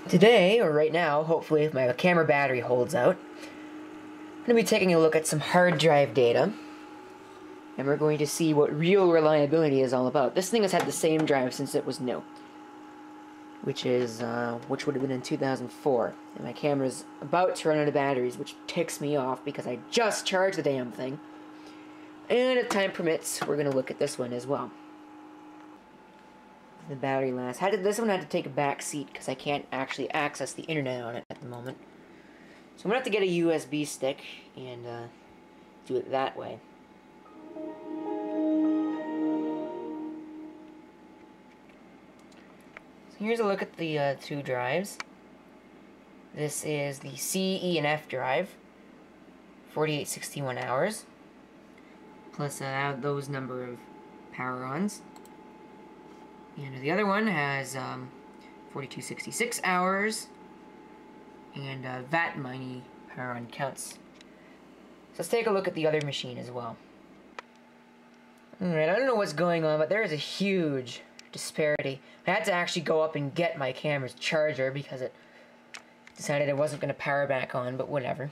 Today, or right now, hopefully if my camera battery holds out, I'm going to be taking a look at some hard drive data, and we're going to see what real reliability is all about. This thing has had the same drive since it was new, which would have been in 2004, and my camera's about to run out of batteries, which ticks me off because I just charged the damn thing. And if time permits, we're going to look at this one as well. The battery lasts. This one had to take a back seat because I can't actually access the internet on it at the moment. So I'm going to have to get a USB stick and do it that way. So here's a look at the two drives. This is the C, E, and F drive. 4861 hours. Plus those number of power-ons. And the other one has 4266 hours and VAT money power on counts. So let's take a look at the other machine as well. Alright, I don't know what's going on, but there is a huge disparity. I had to actually go up and get my camera's charger because it decided it wasn't going to power back on, but whatever.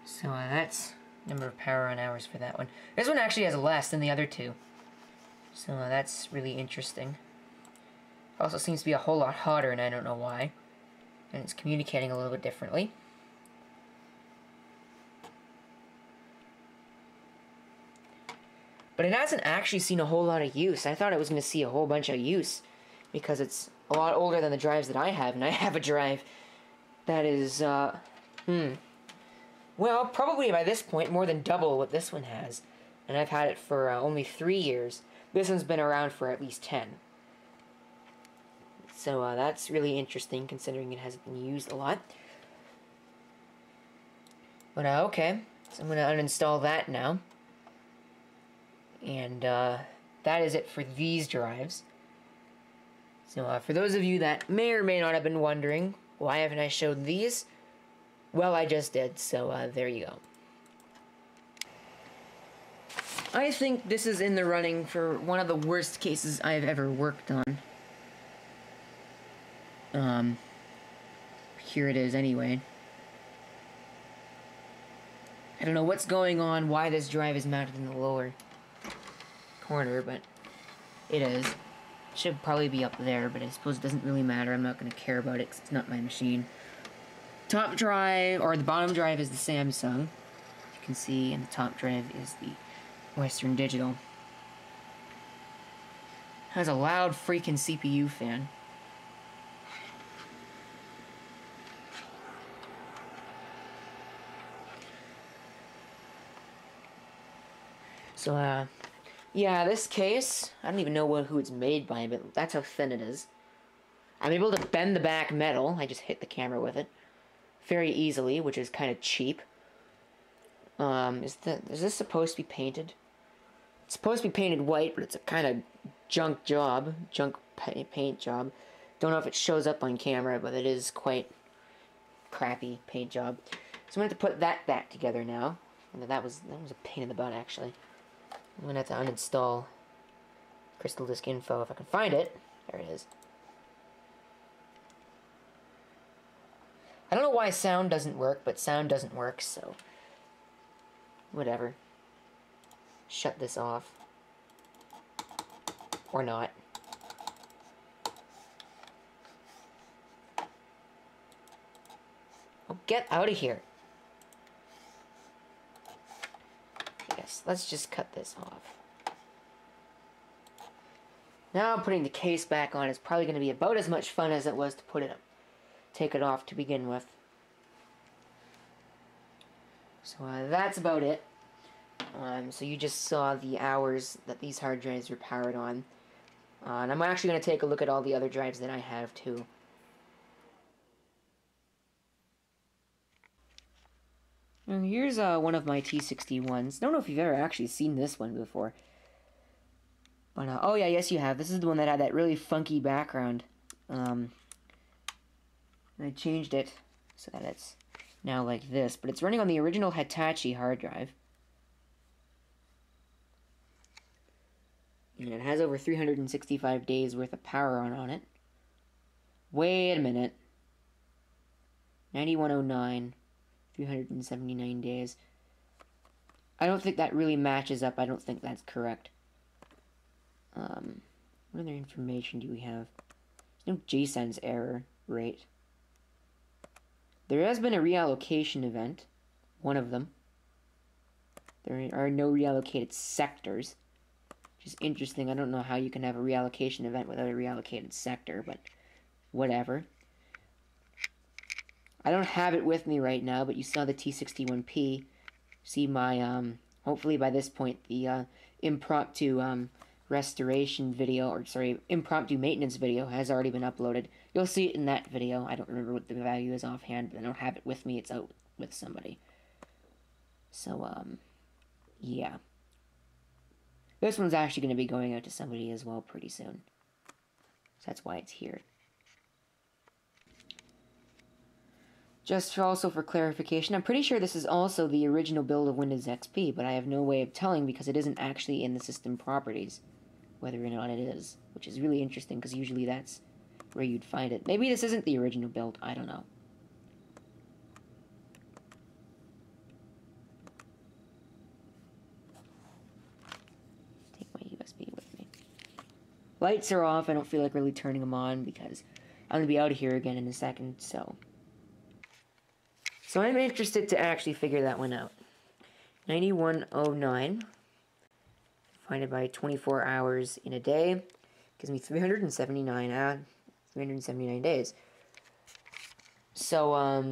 So that's number of power on hours for that one. This one actually has less than the other two. So that's really interesting. Also seems to be a whole lot hotter, and I don't know why. And it's communicating a little bit differently. But it hasn't actually seen a whole lot of use. I thought it was going to see a whole bunch of use because it's a lot older than the drives that I have, and I have a drive that is, well, probably by this point more than double what this one has. And I've had it for only 3 years. This one's been around for at least 10. So that's really interesting considering it hasn't been used a lot. But okay, so I'm going to uninstall that now. And that is it for these drives. So for those of you that may or may not have been wondering, why haven't I showed these? Well, I just did, so there you go. I think this is in the running for one of the worst cases I've ever worked on. Here it is anyway. I don't know what's going on, why this drive is mounted in the lower corner, but it is. It should probably be up there, but I suppose it doesn't really matter. I'm not going to care about it because it's not my machine. Top drive, or the bottom drive, is the Samsung, you can see, and the top drive is the Western Digital. Has a loud freaking CPU fan. So, yeah, this case, I don't even know who it's made by, but that's how thin it is. I'm able to bend the back metal. I just hit the camera with it very easily, which is kind of cheap. Is this supposed to be painted? It's supposed to be painted white, but it's a kind of junk paint job. Don't know if it shows up on camera, but it is quite crappy paint job. So I'm going to have to put that back together now. And that was a pain in the butt, actually. I'm going to have to uninstall Crystal Disk Info if I can find it. There it is. I don't know why sound doesn't work, but sound doesn't work, so whatever. Shut this off. Or not. Oh, get out of here. Yes, let's just cut this off. Now putting the case back on is probably going to be about as much fun as it was to take it off to begin with. So that's about it. So you just saw the hours that these hard drives are powered on. And I'm actually going to take a look at all the other drives that I have too. Now here's one of my T61s. I don't know if you've ever actually seen this one before. But, oh yeah, yes you have. This is the one that had that really funky background. I changed it so that it's now like this. But it's running on the original Hitachi hard drive. And it has over 365 days worth of power on it. Wait a minute. 9109, 379 days. I don't think that really matches up. I don't think that's correct. What other information do we have? There's no JSON's error rate. There has been a reallocation event. One of them. There are no reallocated sectors. Which is interesting. I don't know how you can have a reallocation event without a reallocated sector, but whatever. I don't have it with me right now, but you saw the T61P. See my, hopefully by this point, the impromptu restoration video, or sorry, impromptu maintenance video has already been uploaded. You'll see it in that video. I don't remember what the value is offhand, but I don't have it with me. It's out with somebody. So, yeah. This one's actually going to be going out to somebody as well pretty soon. So that's why it's here. Just also for clarification, I'm pretty sure this is also the original build of Windows XP, but I have no way of telling because it isn't actually in the system properties, whether or not it is, which is really interesting because usually that's where you'd find it. Maybe this isn't the original build, I don't know. Take my USB with me. Lights are off, I don't feel like really turning them on because I'm going to be out of here again in a second, so I'm interested to actually figure that one out. 9109 divided by 24 hours in a day gives me 379 days. So, I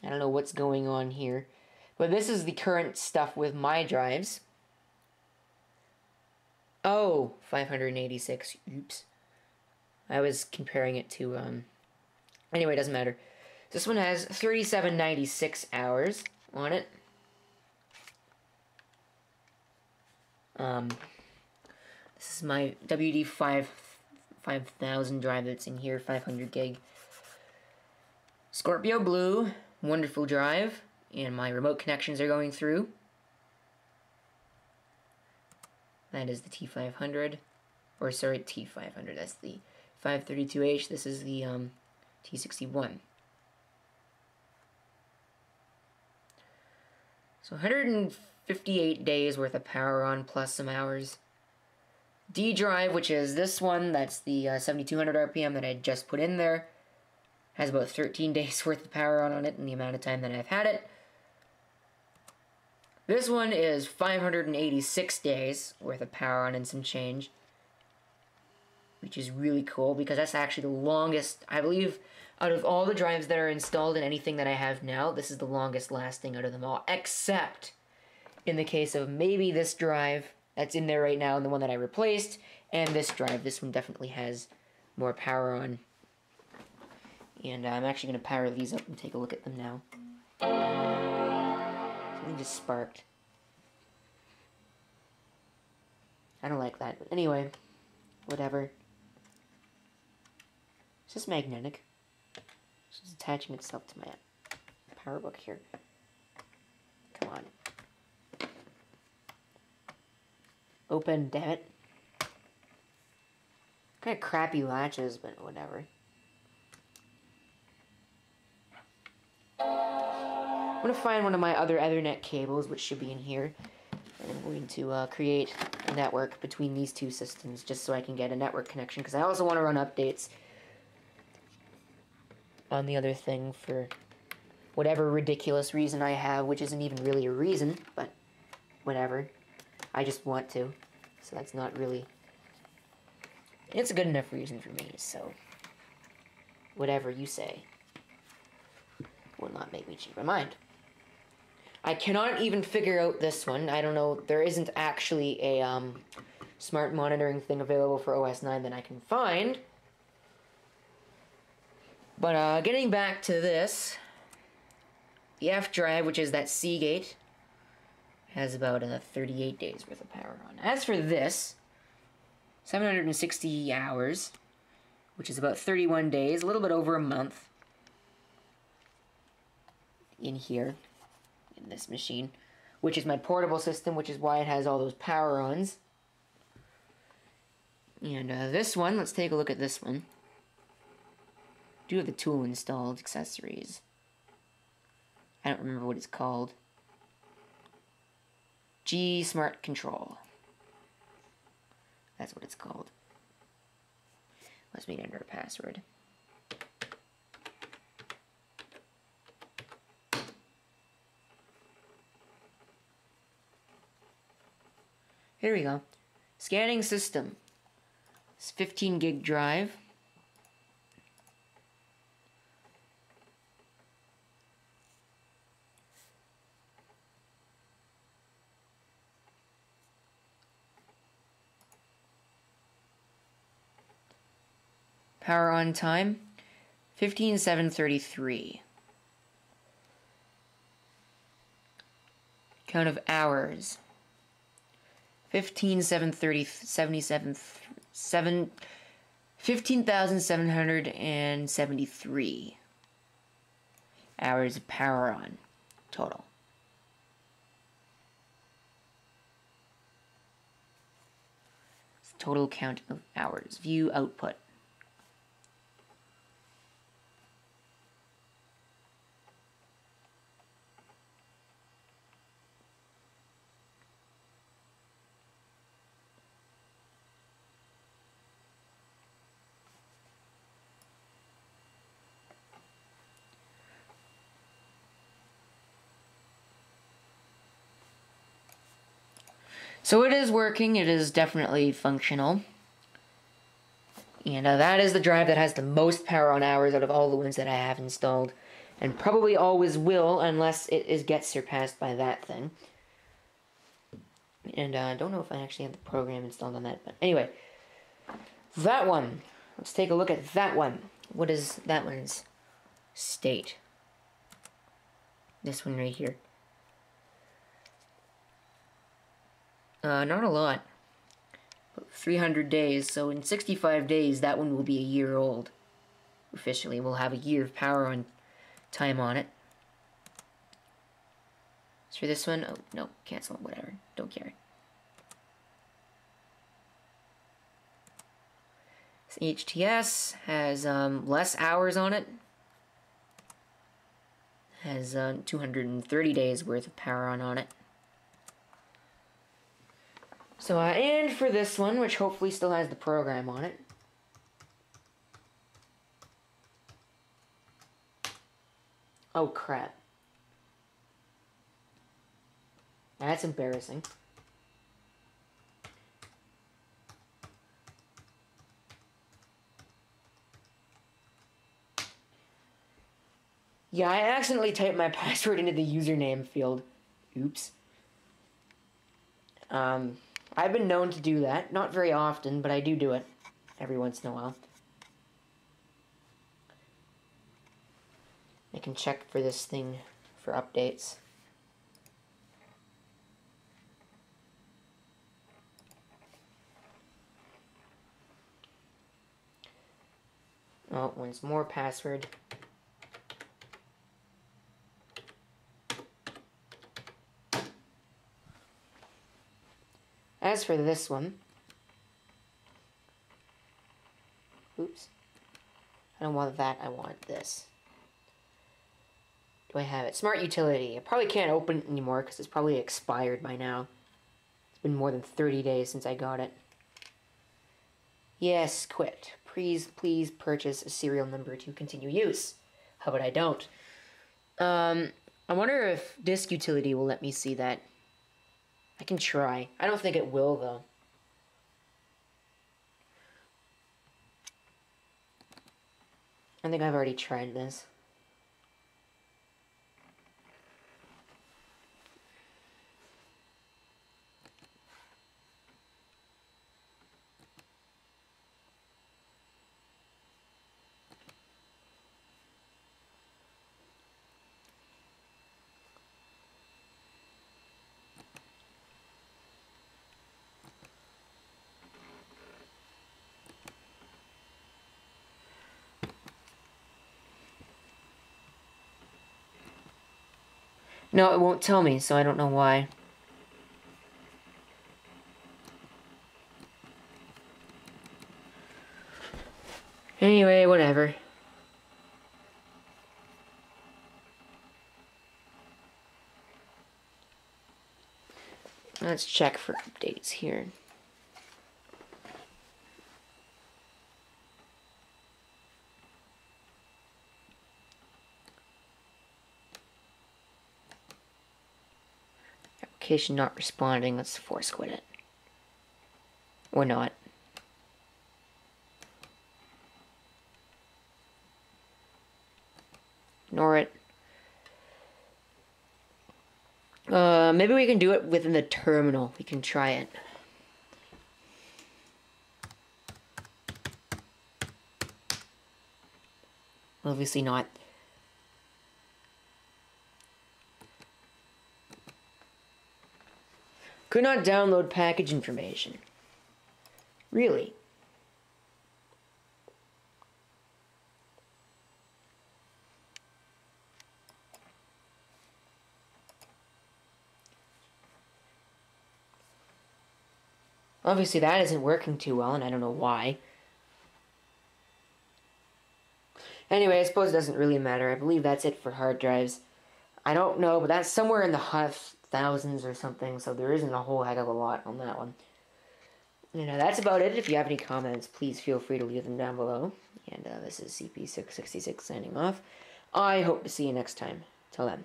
don't know what's going on here. But this is the current stuff with my drives. Oh, 586. Oops. I was comparing it to, anyway, it doesn't matter. This one has 3796 hours on it. This is my WD 5000 drive that's in here, 500 gig. Scorpio Blue, wonderful drive, and my remote connections are going through. That is the T500, or sorry, T500, that's the 532H, this is the T61. So 158 days worth of power on plus some hours. D drive, which is this one, that's the 7200 RPM that I just put in there, has about 13 days worth of power on it in the amount of time that I've had it. This one is 586 days worth of power on and some change, which is really cool because that's actually the longest, I believe, out of all the drives that are installed in anything that I have now, this is the longest lasting out of them all, except in the case of maybe this drive that's in there right now and the one that I replaced, and this drive. This one definitely has more power on. And I'm actually going to power these up and take a look at them now. Something just sparked. I don't like that, but anyway, whatever. It's just magnetic. It's just attaching itself to my power book here. Come on. Open, damn it. Kind of crappy latches, but whatever. I'm going to find one of my other Ethernet cables, which should be in here. And I'm going to create a network between these two systems, just so I can get a network connection, because I also want to run updates on the other thing for whatever ridiculous reason I have, which isn't even really a reason, but whatever. I just want to, so that's not really... It's a good enough reason for me, so whatever you say will not make me change my mind. I cannot even figure out this one. I don't know, there isn't actually a smart monitoring thing available for OS 9 that I can find. But getting back to this, the F drive, which is that Seagate, has about 38 days worth of power on. As for this, 760 hours, which is about 31 days, a little bit over a month, in here, in this machine, which is my portable system, which is why it has all those power-ons. And this one, let's take a look at this one. Do have the tool installed, accessories. I don't remember what it's called. G Smart Control. That's what it's called. Must be under a password. Here we go. Scanning system. It's 15 gig drive. Power on time, 15,733. Count of hours, 15,773 hours of power on total. Total count of hours. View output. So it is working, it is definitely functional. And that is the drive that has the most power on hours out of all the ones that I have installed. And probably always will, unless it gets surpassed by that thing. And I don't know if I actually have the program installed on that, but anyway. That one. Let's take a look at that one. What is that one's state? This one right here. Not a lot. 300 days, so in 65 days, that one will be a year old. Officially, we'll have a year of power on time on it. As for this one, oh, no, cancel, whatever, don't care. This HTS has less hours on it. Has 230 days worth of power on it. So, and for this one, which hopefully still has the program on it. Oh, crap. That's embarrassing. Yeah, I accidentally typed my password into the username field. Oops. I've been known to do that. Not very often, but I do it every once in a while. I can check for this thing for updates. Oh, once more password. As for this one, oops, I don't want that, I want this. Do I have it? Smart utility. I probably can't open it anymore because it's probably expired by now. It's been more than 30 days since I got it. Yes, quit. Please purchase a serial number to continue use. How about I don't? I wonder if disk utility will let me see that. I can try. I don't think it will, though. I think I've already tried this. No, it won't tell me, so I don't know why. Anyway, whatever. Let's check for updates here. Application not responding. Let's force quit it. Or not. Ignore it. Maybe we can do it within the terminal. We can try it. Obviously not. Could not download package information. Really? Obviously that isn't working too well, and I don't know why. Anyway, I suppose it doesn't really matter. I believe that's it for hard drives. I don't know, but that's somewhere in the thousands or something, so there isn't a whole heck of a lot on that one. That's about it. If you have any comments, please feel free to leave them down below. And this is CP666 signing off. I hope to see you next time. Till then.